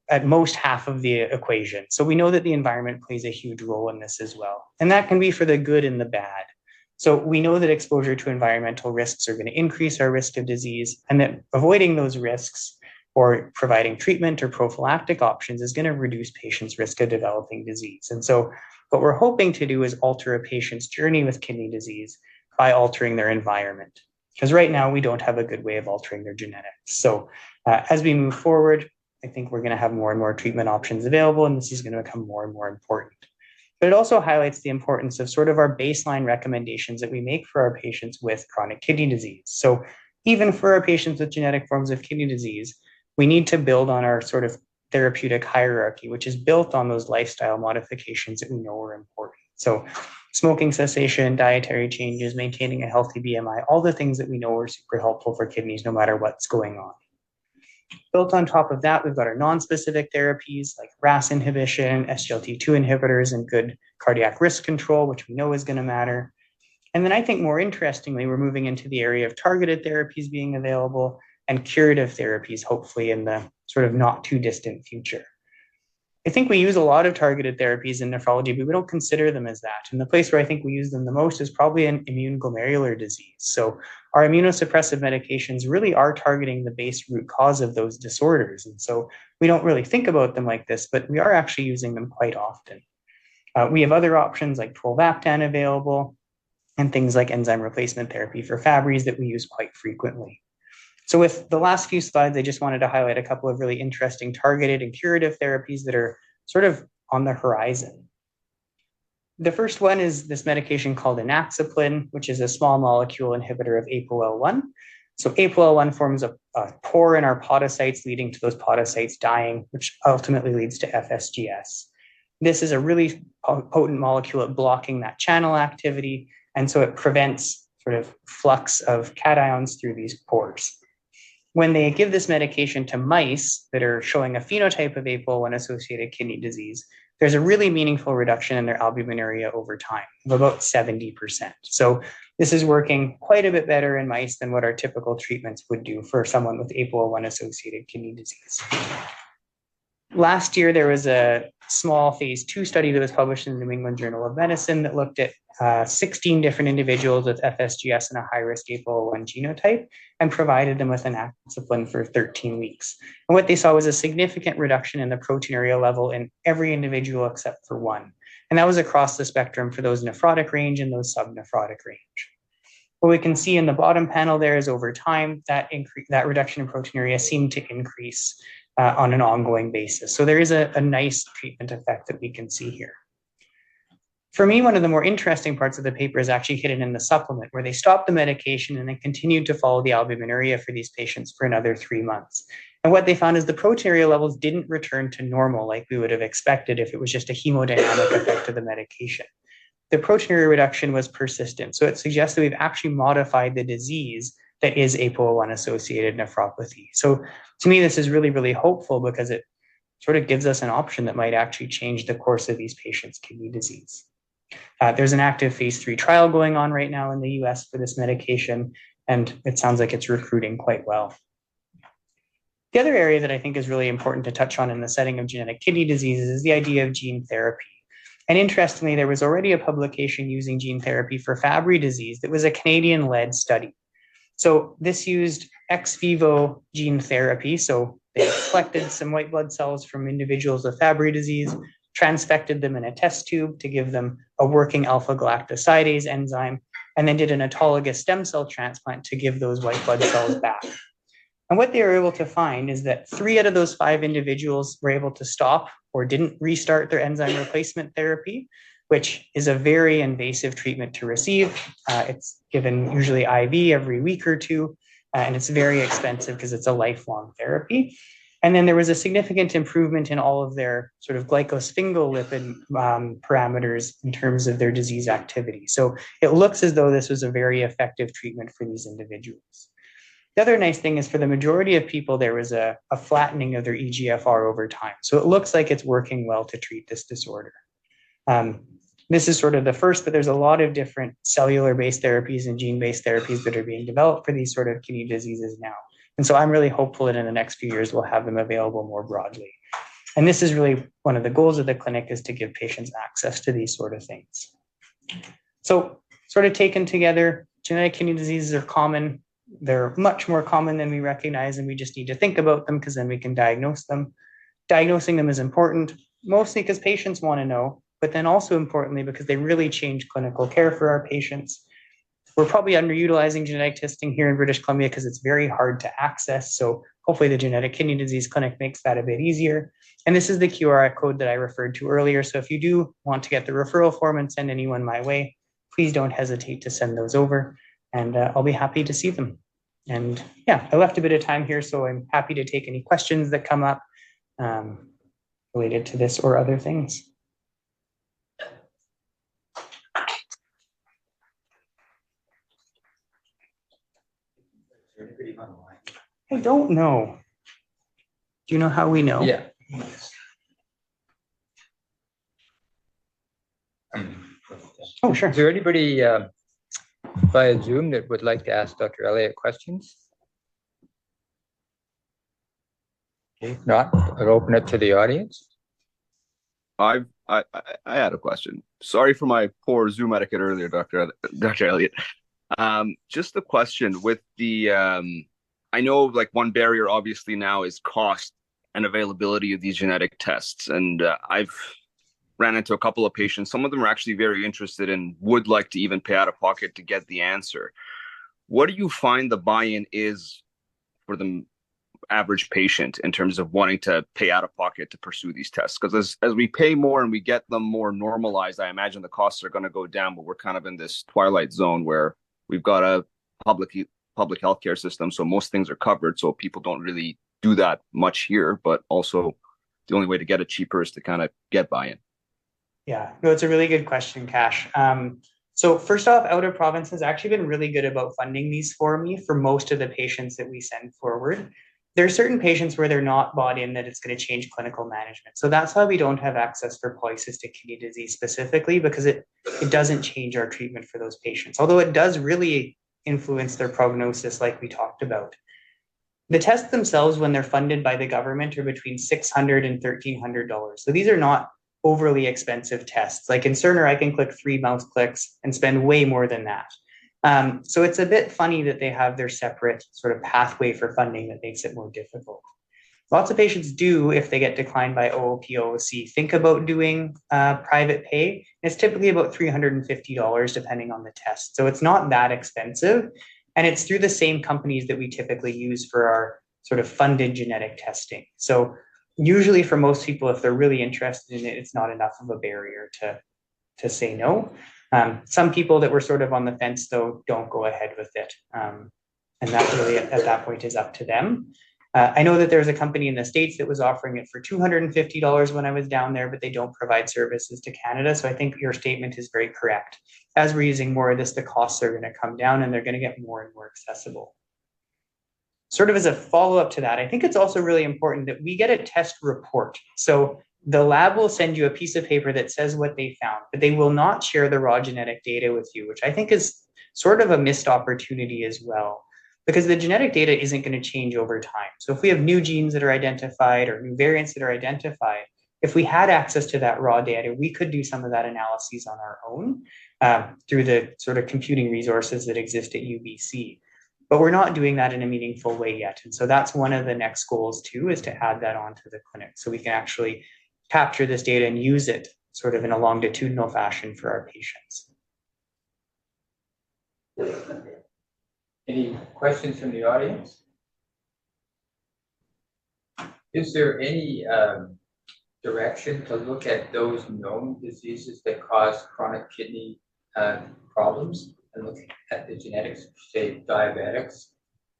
at most half of the equation. So we know that the environment plays a huge role in this as well. And that can be for the good and the bad. So we know that exposure to environmental risks are going to increase our risk of disease, and that avoiding those risks or providing treatment or prophylactic options is going to reduce patients' risk of developing disease. And so what we're hoping to do is alter a patient's journey with kidney disease by altering their environment. Because right now we don't have a good way of altering their genetics. So as we move forward, I think we're going to have more and more treatment options available, and this is going to become more and more important. But it also highlights the importance of sort of our baseline recommendations that we make for our patients with chronic kidney disease. So even for our patients with genetic forms of kidney disease, we need to build on our sort of therapeutic hierarchy, which is built on those lifestyle modifications that we know are important. So smoking cessation, dietary changes, maintaining a healthy BMI, all the things that we know are super helpful for kidneys no matter what's going on. Built on top of that, we've got our non-specific therapies like RAS inhibition, SGLT2 inhibitors, and good cardiac risk control, which we know is going to matter. And then I think more interestingly, we're moving into the area of targeted therapies being available and curative therapies, hopefully in the sort of not too distant future. I think we use a lot of targeted therapies in nephrology, but we don't consider them as that. And the place where I think we use them the most is probably in immune glomerular disease. So our immunosuppressive medications really are targeting the base root cause of those disorders. And so we don't really think about them like this, but we are actually using them quite often. We have other options like tolvaptan available and things like enzyme replacement therapy for Fabry's that we use quite frequently. So with the last few slides, I just wanted to highlight a couple of really interesting targeted and curative therapies that are sort of on the horizon. The first one is this medication called inaxaplin, which is a small molecule inhibitor of ApoL1. So ApoL1 forms a pore in our podocytes, leading to those podocytes dying, which ultimately leads to FSGS. This is a really potent molecule at blocking that channel activity, and so it prevents sort of flux of cations through these pores. When they give this medication to mice that are showing a phenotype of APOL1-associated kidney disease, there's a really meaningful reduction in their albuminuria over time of about 70%. So this is working quite a bit better in mice than what our typical treatments would do for someone with APOL1-associated kidney disease. Last year, there was a small phase 2 study that was published in the New England Journal of Medicine that looked at 16 different individuals with FSGS and a high-risk APOL1 genotype and provided them with inaxaplin for 13 weeks. And what they saw was a significant reduction in the proteinuria level in every individual except for one. And that was across the spectrum for those nephrotic range and those subnephrotic range. What we can see in the bottom panel there is over time, that reduction in proteinuria seemed to increase on an ongoing basis. So there is a nice treatment effect that we can see here. For me, one of the more interesting parts of the paper is actually hidden in the supplement, where they stopped the medication and then continued to follow the albuminuria for these patients for another 3 months. And what they found is the proteinuria levels didn't return to normal like we would have expected if it was just a hemodynamic effect of the medication. The proteinuria reduction was persistent. So it suggests that we've actually modified the disease that is APOL1-associated nephropathy. So to me, this is really, really hopeful because it sort of gives us an option that might actually change the course of these patients' kidney disease. There's an active phase 3 trial going on right now in the US for this medication, and it sounds like it's recruiting quite well. The other area that I think is really important to touch on in the setting of genetic kidney diseases is the idea of gene therapy. And interestingly, there was already a publication using gene therapy for Fabry disease that was a Canadian-led study. So this used ex vivo gene therapy. So they collected some white blood cells from individuals with Fabry disease, transfected them in a test tube to give them a working alpha-galactosidase enzyme, and then did an autologous stem cell transplant to give those white blood cells back. And what they were able to find is that 3 out of those 5 individuals were able to stop or didn't restart their enzyme replacement therapy, which is a very invasive treatment to receive. It's given usually IV every week or 2, and it's very expensive because it's a lifelong therapy. And then there was a significant improvement in all of their sort of glycosphingolipid parameters in terms of their disease activity. So it looks as though this was a very effective treatment for these individuals. The other nice thing is for the majority of people, there was a flattening of their EGFR over time. So it looks like it's working well to treat this disorder. This is sort of the first, but there's a lot of different cellular-based therapies and gene-based therapies that are being developed for these sort of kidney diseases now. And so I'm really hopeful that in the next few years, we'll have them available more broadly. And this is really one of the goals of the clinic, is to give patients access to these sort of things. So sort of taken together, genetic kidney diseases are common. They're much more common than we recognize, and we just need to think about them because then we can diagnose them. Diagnosing them is important, mostly because patients want to know, but then also importantly because they really change clinical care for our patients. We're probably underutilizing genetic testing here in British Columbia because it's very hard to access. So hopefully the Genetic Kidney Disease Clinic makes that a bit easier. And this is the QR code that I referred to earlier. So if you do want to get the referral form and send anyone my way, please don't hesitate to send those over, and I'll be happy to see them. And yeah, I left a bit of time here, so I'm happy to take any questions that come up related to this or other things. I don't know. Do you know how we know? Yeah. Oh, sure. Is there anybody via Zoom that would like to ask Dr. Elliot questions? Okay, if not, I'll open it to the audience. I had a question. Sorry for my poor Zoom etiquette earlier, Dr. Elliot. Just a question with the I know like one barrier obviously now is cost and availability of these genetic tests, and I've ran into a couple of patients. Some of them are actually very interested and would like to even pay out of pocket to get the answer. What do you find the buy-in is for the average patient in terms of wanting to pay out of pocket to pursue these tests? Because as we pay more and we get them more normalized, I imagine the costs are going to go down, but we're kind of in this twilight zone where we've got a public healthcare system, so most things are covered, so people don't really do that much here, but also the only way to get it cheaper is to kind of get buy-in. Yeah, no, it's a really good question, Cash. So first off, out of province has actually been really good about funding these for me for most of the patients that we send forward. There are certain patients where they're not bought in that it's going to change clinical management. So that's why we don't have access for polycystic kidney disease specifically, because it doesn't change our treatment for those patients, although it does really influence their prognosis like we talked about. The tests themselves, when they're funded by the government, are between $600 and $1,300. So these are not overly expensive tests. Like in Cerner, I can click 3 mouse clicks and spend way more than that. So it's a bit funny that they have their separate sort of pathway for funding that makes it more difficult. Lots of patients do, if they get declined by OOP, OOC, think about doing private pay. It's typically about $350 depending on the test. So it's not that expensive. And it's through the same companies that we typically use for our sort of funded genetic testing. So usually for most people, if they're really interested in it, it's not enough of a barrier to say no. Some people that were sort of on the fence, though, don't go ahead with it. And that really, at that point, is up to them. I know that there's a company in the States that was offering it for $250 when I was down there, but they don't provide services to Canada. So I think your statement is very correct. As we're using more of this, the costs are going to come down and they're going to get more and more accessible. Sort of as a follow-up to that, I think it's also really important that we get a test report. So the lab will send you a piece of paper that says what they found, but they will not share the raw genetic data with you, which I think is sort of a missed opportunity as well, because the genetic data isn't going to change over time. So if we have new genes that are identified or new variants that are identified, if we had access to that raw data, we could do some of that analyses on our own through the sort of computing resources that exist at UBC. But we're not doing that in a meaningful way yet. And so that's one of the next goals too, is to add that onto the clinic so we can actually capture this data and use it sort of in a longitudinal fashion for our patients. Any questions from the audience? Is there any direction to look at those known diseases that cause chronic kidney problems and look at the genetics, say diabetics,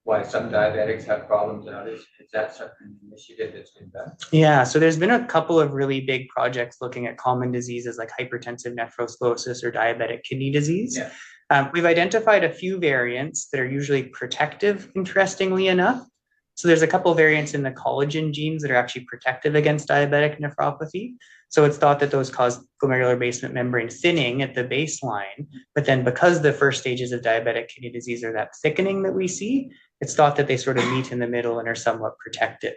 why some diabetics have problems and others? Is that something initiative that's been done? Yeah, so there's been a couple of really big projects looking at common diseases like hypertensive nephrosclerosis or diabetic kidney disease. Yeah. We've identified a few variants that are usually protective, interestingly enough. So there's a couple variants in the collagen genes that are actually protective against diabetic nephropathy. So it's thought that those cause glomerular basement membrane thinning at the baseline. But then because the first stages of diabetic kidney disease are that thickening that we see, it's thought that they sort of meet in the middle and are somewhat protected.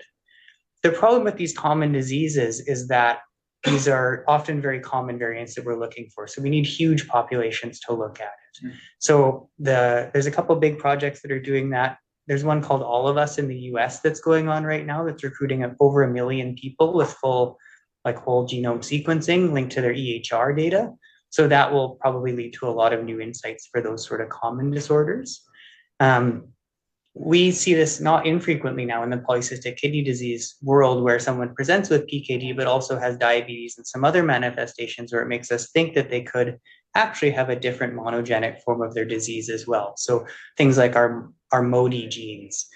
The problem with these common diseases is that these are often very common variants that we're looking for. So we need huge populations to look at it. So there's a couple big projects that are doing that. There's one called All of Us in the US that's going on right now that's recruiting over 1 million people with full, like whole genome sequencing linked to their EHR data. So that will probably lead to a lot of new insights for those sort of common disorders. we see this not infrequently now in the polycystic kidney disease world, where someone presents with PKD but also has diabetes and some other manifestations, where it makes us think that they could actually have a different monogenic form of their disease as well. So things like our MODY genes,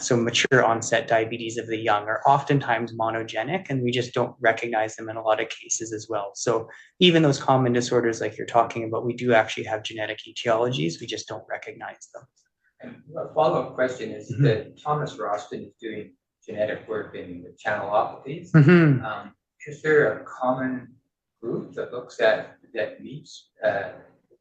so mature onset diabetes of the young, are oftentimes monogenic, and we just don't recognize them in a lot of cases as well. So even those common disorders like you're talking about, we do actually have genetic etiologies, we just don't recognize them. And a follow-up question is that Thomas Roston is doing genetic work in the channelopathies. Is there a common group that looks at, that meets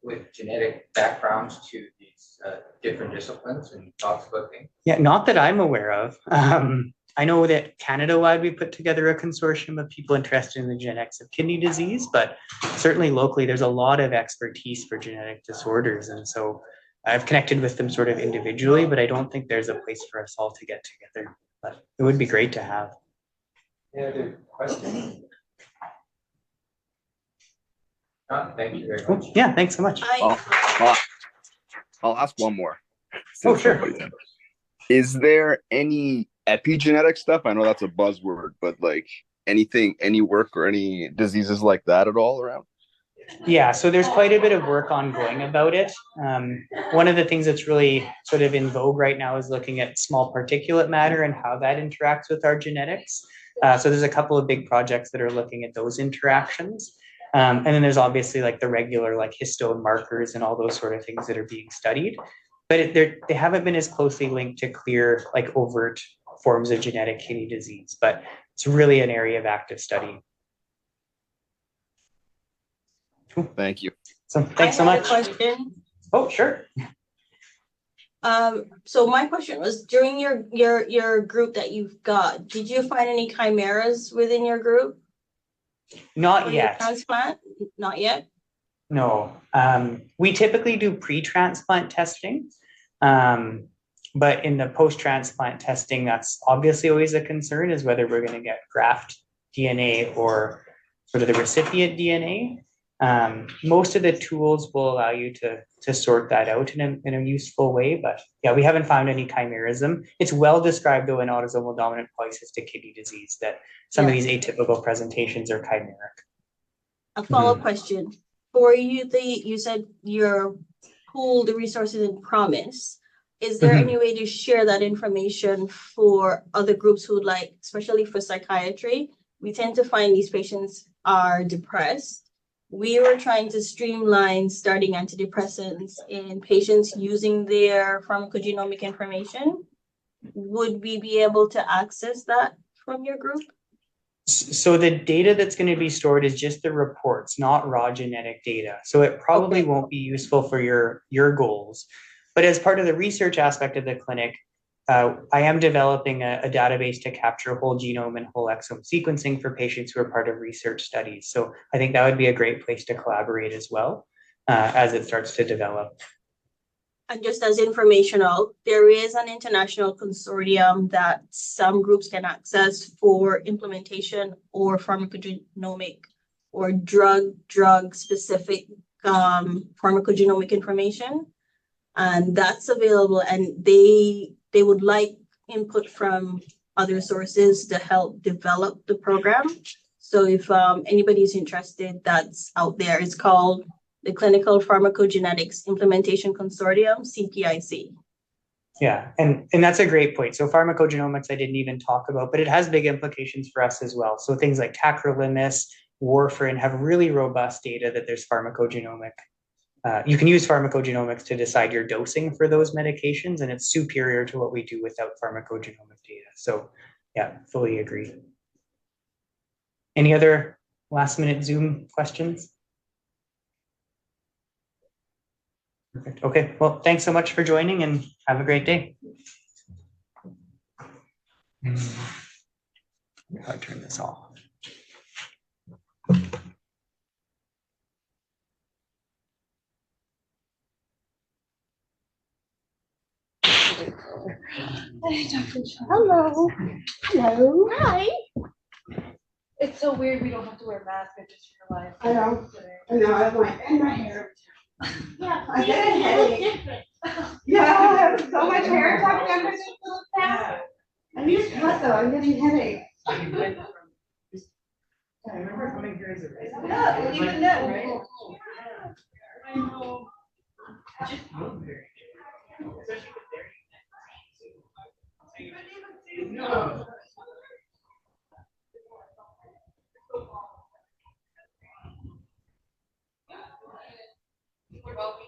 with genetic backgrounds to these different disciplines and talks about things? Yeah, not that I'm aware of. I know that Canada-wide, we put together a consortium of people interested in the genetics of kidney disease, but certainly locally, there's a lot of expertise for genetic disorders. And so I've connected with them sort of individually, but I don't think there's a place for us all to get together. But it would be great to have. Any other questions? Thank you very Oh, much. yeah, thanks so much. I'll ask one more. Oh, sure. Is there any epigenetic stuff? I know that's a buzzword, but like anything, any work or any diseases like that at all around? Yeah, so there's quite a bit of work ongoing about it. One of the things that's really sort of in vogue right now is looking at small particulate matter and how that interacts with our genetics. So there's a couple of big projects that are looking at those interactions. And then there's obviously like the regular like histone markers and all those sort of things that are being studied. But they haven't been as closely linked to clear, like overt forms of genetic kidney disease. But it's really an area of active study. Cool. Thank you. So thanks so much. I had a question. Oh, sure. So my question was, during your group that you've got, did you find any chimeras within your group? Not yet. Transplant? Not yet? No. We typically do pre-transplant testing. But in the post-transplant testing, that's obviously always a concern, is whether we're going to get graft DNA or sort of the recipient DNA. Most of the tools will allow you to sort that out in a useful way, but yeah, we haven't found any chimerism. It's well described though in autosomal dominant polycystic kidney disease that some of these atypical presentations are chimeric. A follow-up question. For you, you said you're pooled the resources in Promise. Is there any way to share that information for other groups who would like, especially for psychiatry? We tend to find these patients are depressed. We were trying to streamline starting antidepressants in patients using their pharmacogenomic information. Would we be able to access that from your group? So the data that's going to be stored is just the reports, not raw genetic data. So it probably won't be useful for your goals. But as part of the research aspect of the clinic, I am developing a database to capture whole genome and whole exome sequencing for patients who are part of research studies. So I think that would be a great place to collaborate as well as it starts to develop. And just as informational, there is an international consortium that some groups can access for implementation or pharmacogenomic or drug-specific pharmacogenomic information. And that's available, and they would like input from other sources to help develop the program. So if anybody's interested, that's out there. It's called the Clinical Pharmacogenetics Implementation Consortium, CPIC. Yeah, and that's a great point. So pharmacogenomics I didn't even talk about, but it has big implications for us as well. So things like tacrolimus, warfarin have really robust data that there's pharmacogenomic. You can use pharmacogenomics to decide your dosing for those medications, and it's superior to what we do without pharmacogenomic data. So yeah, fully agree. Any other last minute Zoom questions? Perfect. Okay, well, thanks so much for joining and have a great day. I'll turn this off. Hello. Hello. Hi. It's so weird we don't have to wear masks. I just realized. I know. I have my hair. Yeah, I get a headache. different. Yeah, I have so much hair tucked under this little cap. I need a cut though, I'm getting headaches. I remember coming here as a resident. Yeah, It was even then, right? I know. It just feels very good. Especially with dairy. No. You're welcome.